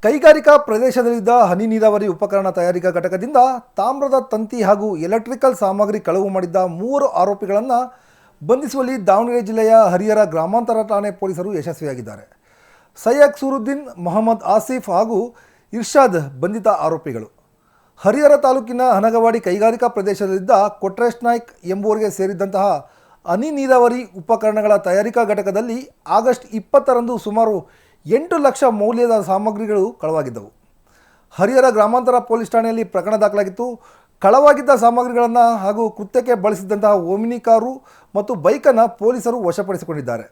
ಕೈಗಾರಿಕಾ ಪ್ರದೇಶದಲ್ಲಿದ್ದ ಹನಿ ನೀರಾವರಿ ಉಪಕರಣ ತಯಾರಿಕಾ ಘಟಕದಿಂದ ತಾಮ್ರದ ತಂತಿ ಹಾಗೂ ಎಲೆಕ್ಟ್ರಿಕಲ್ ಸಾಮಗ್ರಿ ಕಳವು ಮಾಡಿದ್ದ 3 ಆರೋಪಿಗಳನ್ನು ಬಂಧಿಸುವಲ್ಲಿ ದಾವಣಗೆರೆ ಜಿಲ್ಲೆಯ ಹರಿಹರ ಗ್ರಾಮಾಂತರ ಠಾಣೆ ಪೊಲೀಸರು ಯಶಸ್ವಿಯಾಗಿದ್ದಾರೆ. ಸೈಯದ್ ಸೂರುದ್ದೀನ್, ಮೊಹಮ್ಮದ್ ಆಸಿಫ್ ಹಾಗೂ ಇರ್ಷಾದ್ ಬಂಧಿತ ಆರೋಪಿಗಳು. ಹರಿಹರ ತಾಲೂಕಿನ ಹನಗವಾಡಿ ಕೈಗಾರಿಕಾ ಪ್ರದೇಶದಲ್ಲಿದ್ದ ಕೊಟ್ರೇಶ್ ನಾಯ್ಕ್ ಎಂಬುವರಿಗೆ ಸೇರಿದಂತಹ ಹನಿ ನೀರಾವರಿ ಉಪಕರಣಗಳ ತಯಾರಿಕಾ ಘಟಕದಲ್ಲಿ ಆಗಸ್ಟ್ 20ರಂದು ಸುಮಾರು 8 ಲಕ್ಷ ಮೌಲ್ಯದ ಸಾಮಗ್ರಿಗಳು ಕಳವಾಗಿದ್ದವು. ಹರಿಹರ ಗ್ರಾಮಾಂತರ ಪೊಲೀಸ್ ಠಾಣೆಯಲ್ಲಿ ಪ್ರಕರಣ ದಾಖಲಾಗಿತ್ತು. ಕಳವಾಗಿದ್ದ ಸಾಮಗ್ರಿಗಳನ್ನು ಹಾಗೂ ಕೃತ್ಯಕ್ಕೆ ಬಳಸಿದಂತಹ ಓಮಿನಿ ಕಾರು ಮತ್ತು ಬೈಕನ್ನು ಪೊಲೀಸರು ವಶಪಡಿಸಿಕೊಂಡಿದ್ದಾರೆ.